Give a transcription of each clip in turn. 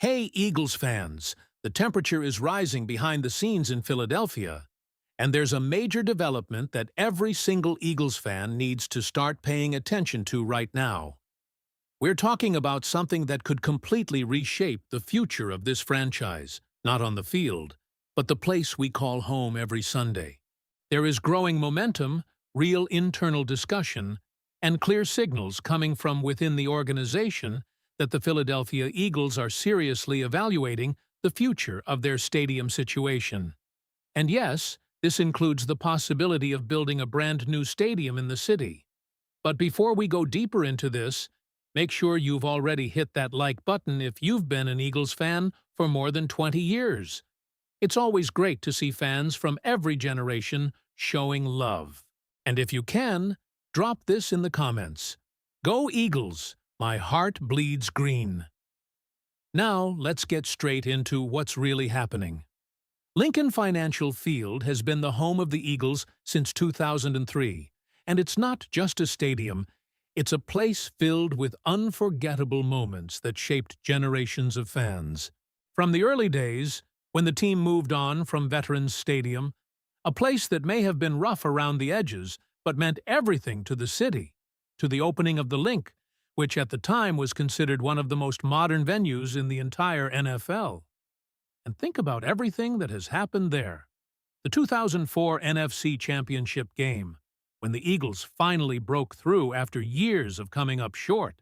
Hey, Eagles fans! The temperature is rising behind the scenes in Philadelphia, and there's a major development that every single Eagles fan needs to start paying attention to right now. We're talking about something that could completely reshape the future of this franchise, not on the field, but the place we call home every Sunday. There is growing momentum, real internal discussion, and clear signals coming from within the organization that the Philadelphia Eagles are seriously evaluating the future of their stadium situation. And yes, this includes the possibility of building a brand new stadium in the city. But before we go deeper into this, make sure you've already hit that like button if you've been an Eagles fan for more than 20 years. It's always great to see fans from every generation showing love. And if you can, drop this in the comments. Go Eagles! My heart bleeds green. Now, let's get straight into what's really happening. Lincoln Financial Field has been the home of the Eagles since 2003, and it's not just a stadium, it's a place filled with unforgettable moments that shaped generations of fans. From the early days, when the team moved on from Veterans Stadium, a place that may have been rough around the edges but meant everything to the city, to the opening of the Link, which at the time was considered one of the most modern venues in the entire NFL. And think about everything that has happened there. The 2004 NFC Championship game, when the Eagles finally broke through after years of coming up short.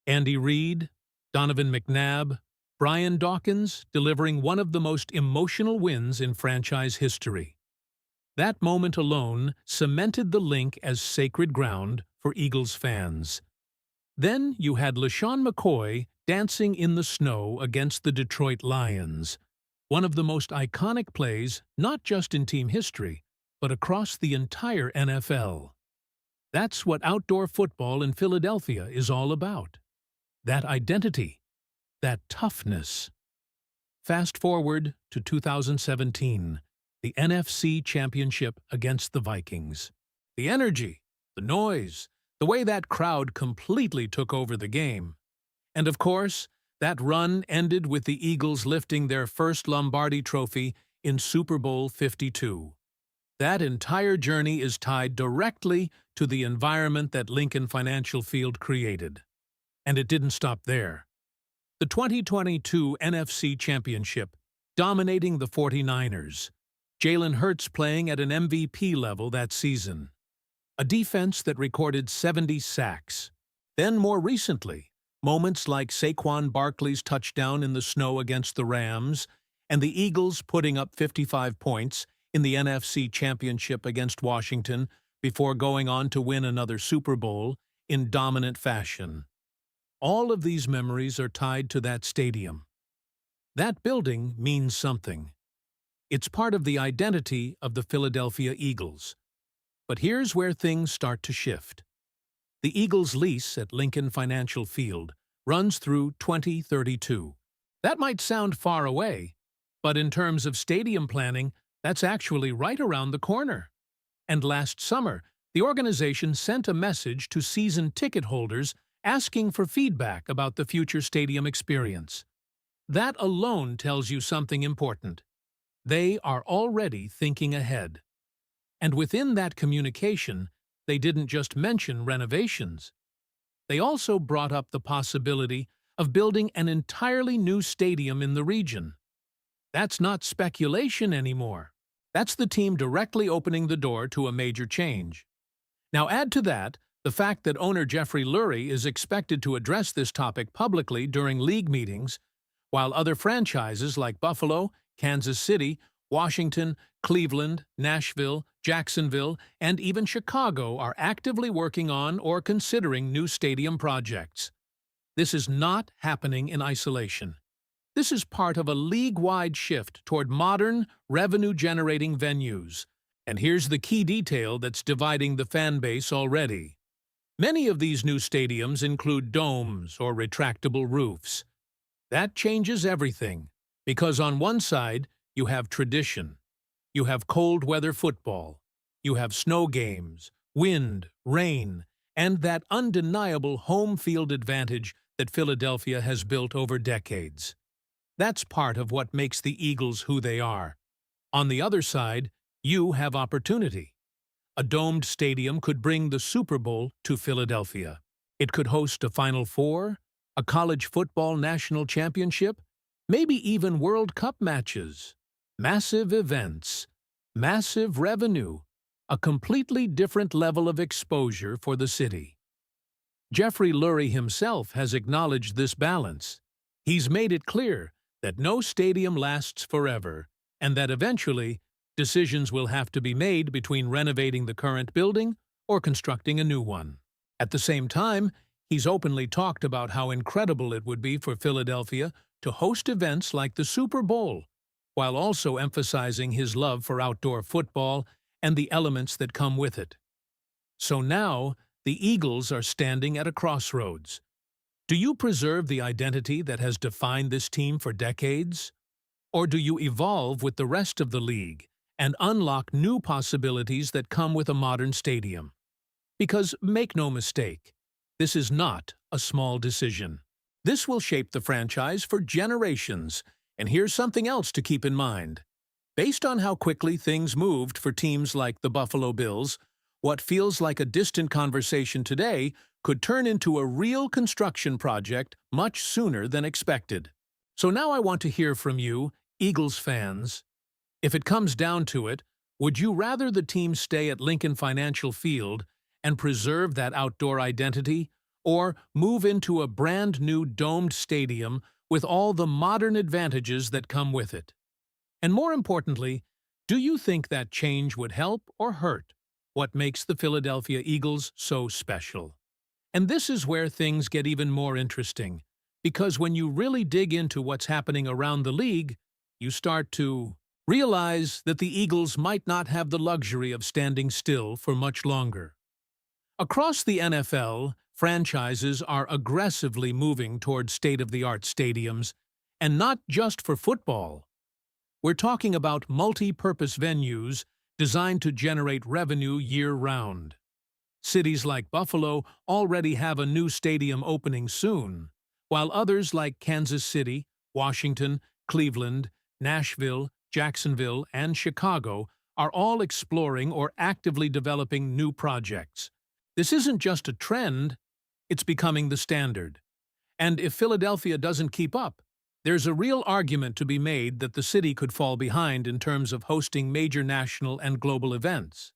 Andy Reid, Donovan McNabb, Brian Dawkins delivering one of the most emotional wins in franchise history. That moment alone cemented the Link as sacred ground for Eagles fans. Then you had LeSean McCoy dancing in the snow against the Detroit Lions, one of the most iconic plays not just in team history, but across the entire NFL. That's what outdoor football in Philadelphia is all about. That identity, that toughness. Fast forward to 2017, the NFC Championship against the Vikings. The energy, the noise, the way that crowd completely took over the game. And of course, that run ended with the Eagles lifting their first Lombardi trophy in Super Bowl 52. That entire journey is tied directly to the environment that Lincoln Financial Field created. And it didn't stop there. The 2022 NFC Championship, dominating the 49ers. Jalen Hurts playing at an MVP level that season. A defense that recorded 70 sacks. Then more recently, moments like Saquon Barkley's touchdown in the snow against the Rams and the Eagles putting up 55 points in the NFC Championship against Washington before going on to win another Super Bowl in dominant fashion. All of these memories are tied to that stadium. That building means something. It's part of the identity of the Philadelphia Eagles. But here's where things start to shift. The Eagles' lease at Lincoln Financial Field runs through 2032. That might sound far away, but in terms of stadium planning, that's actually right around the corner. And last summer, the organization sent a message to season ticket holders asking for feedback about the future stadium experience. That alone tells you something important. They are already thinking ahead. And within that communication, they didn't just mention renovations. They also brought up the possibility of building an entirely new stadium in the region. That's not speculation anymore. That's the team directly opening the door to a major change. Now add to that the fact that owner Jeffrey Lurie is expected to address this topic publicly during league meetings, while other franchises like Buffalo, Kansas City, Washington, Cleveland, Nashville, Jacksonville, and even Chicago are actively working on or considering new stadium projects. This is not happening in isolation. This is part of a league-wide shift toward modern, revenue-generating venues. And here's the key detail that's dividing the fan base already. Many of these new stadiums include domes or retractable roofs. That changes everything, because on one side, you have tradition. You have cold weather football. You have snow games, wind, rain, and that undeniable home field advantage that Philadelphia has built over decades. That's part of what makes the Eagles who they are. On the other side, you have opportunity. A domed stadium could bring the Super Bowl to Philadelphia. It could host a Final Four, a college football national championship, maybe even World Cup matches. Massive events, massive revenue, a completely different level of exposure for the city. Jeffrey Lurie himself has acknowledged this balance. He's made it clear that no stadium lasts forever, and that eventually, decisions will have to be made between renovating the current building or constructing a new one. At the same time, he's openly talked about how incredible it would be for Philadelphia to host events like the Super Bowl, while also emphasizing his love for outdoor football and the elements that come with it. So now, the Eagles are standing at a crossroads. Do you preserve the identity that has defined this team for decades? Or do you evolve with the rest of the league and unlock new possibilities that come with a modern stadium? Because make no mistake, this is not a small decision. This will shape the franchise for generations, and here's something else to keep in mind. Based on how quickly things moved for teams like the Buffalo Bills, what feels like a distant conversation today could turn into a real construction project much sooner than expected. So now I want to hear from you, Eagles fans. If it comes down to it, would you rather the team stay at Lincoln Financial Field and preserve that outdoor identity, or move into a brand new domed stadium with all the modern advantages that come with it? And more importantly, do you think that change would help or hurt what makes the Philadelphia Eagles so special? And this is where things get even more interesting, because when you really dig into what's happening around the league, you start to realize that the Eagles might not have the luxury of standing still for much longer. Across the NFL, franchises are aggressively moving toward state-of-the-art stadiums, and not just for football. We're talking about multi-purpose venues designed to generate revenue year-round. Cities like Buffalo already have a new stadium opening soon, while others like Kansas City, Washington, Cleveland, Nashville, Jacksonville, and Chicago are all exploring or actively developing new projects. This isn't just a trend, it's becoming the standard. And if Philadelphia doesn't keep up, there's a real argument to be made that the city could fall behind in terms of hosting major national and global events.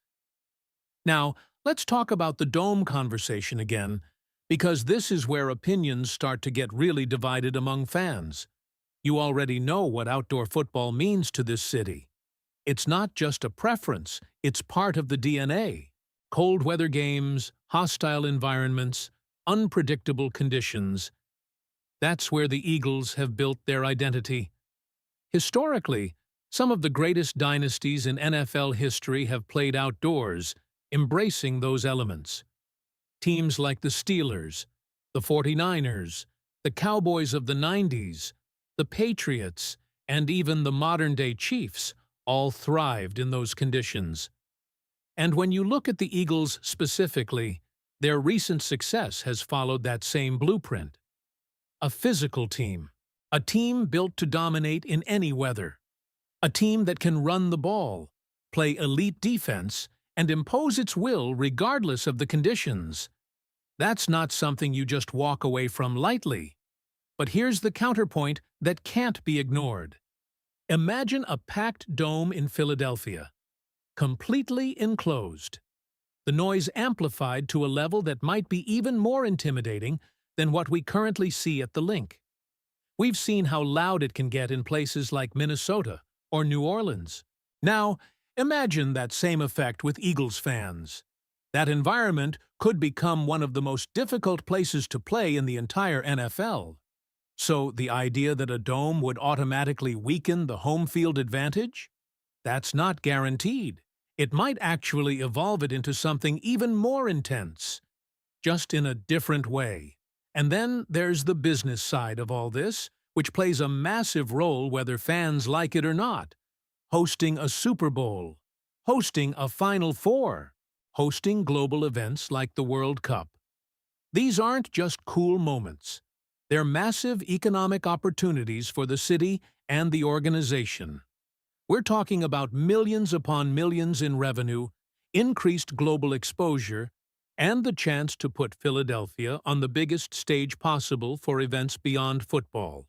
Now, let's talk about the dome conversation again, because this is where opinions start to get really divided among fans. You already know what outdoor football means to this city. It's not just a preference, it's part of the DNA. Cold weather games, hostile environments, unpredictable conditions. That's where the Eagles have built their identity. Historically, some of the greatest dynasties in NFL history have played outdoors, embracing those elements. Teams like the Steelers, the 49ers, the Cowboys of the 90s, the Patriots, and even the modern-day Chiefs all thrived in those conditions. And when you look at the Eagles specifically, their recent success has followed that same blueprint. A physical team, a team built to dominate in any weather, a team that can run the ball, play elite defense, and impose its will regardless of the conditions. That's not something you just walk away from lightly. But here's the counterpoint that can't be ignored. Imagine a packed dome in Philadelphia, completely enclosed. The noise amplified to a level that might be even more intimidating than what we currently see at the Link. We've seen how loud it can get in places like Minnesota or New Orleans. Now, imagine that same effect with Eagles fans. That environment could become one of the most difficult places to play in the entire NFL. So the idea that a dome would automatically weaken the home field advantage? That's not guaranteed. It might actually evolve it into something even more intense, just in a different way. And then there's the business side of all this, which plays a massive role whether fans like it or not. Hosting a Super Bowl, hosting a Final Four, hosting global events like the World Cup. These aren't just cool moments. They're massive economic opportunities for the city and the organization. We're talking about millions upon millions in revenue, increased global exposure, and the chance to put Philadelphia on the biggest stage possible for events beyond football.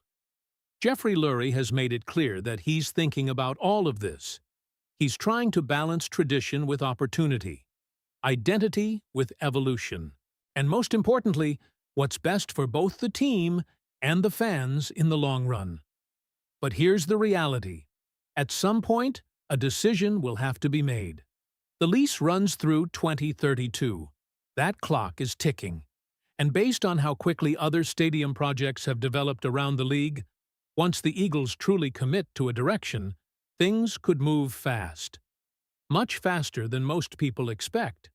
Jeffrey Lurie has made it clear that he's thinking about all of this. He's trying to balance tradition with opportunity, identity with evolution, and most importantly, what's best for both the team and the fans in the long run. But here's the reality. At some point, a decision will have to be made. The lease runs through 2032. That clock is ticking. And based on how quickly other stadium projects have developed around the league, once the Eagles truly commit to a direction, things could move fast. Much faster than most people expect.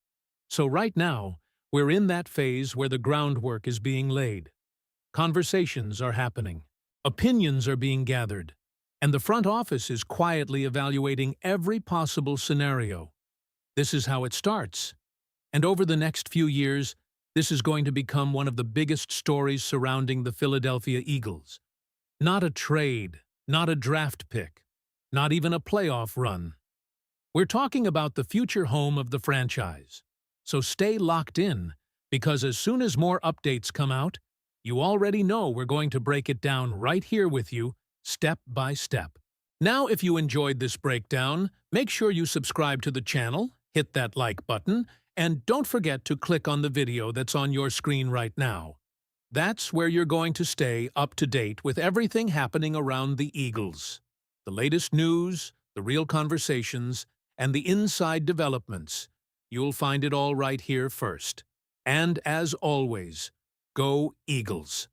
So right now, we're in that phase where the groundwork is being laid. Conversations are happening. Opinions are being gathered. And the front office is quietly evaluating every possible scenario. This is how it starts. And over the next few years, this is going to become one of the biggest stories surrounding the Philadelphia Eagles. Not a trade, not a draft pick, not even a playoff run. We're talking about the future home of the franchise. So stay locked in, because as soon as more updates come out, you already know we're going to break it down right here with you, step by step. Now, if you enjoyed this breakdown, make sure you subscribe to the channel, hit that like button, and don't forget to click on the video that's on your screen right now. That's where you're going to stay up to date with everything happening around the Eagles. The latest news, the real conversations, and the inside developments. You'll find it all right here first. And as always, go Eagles!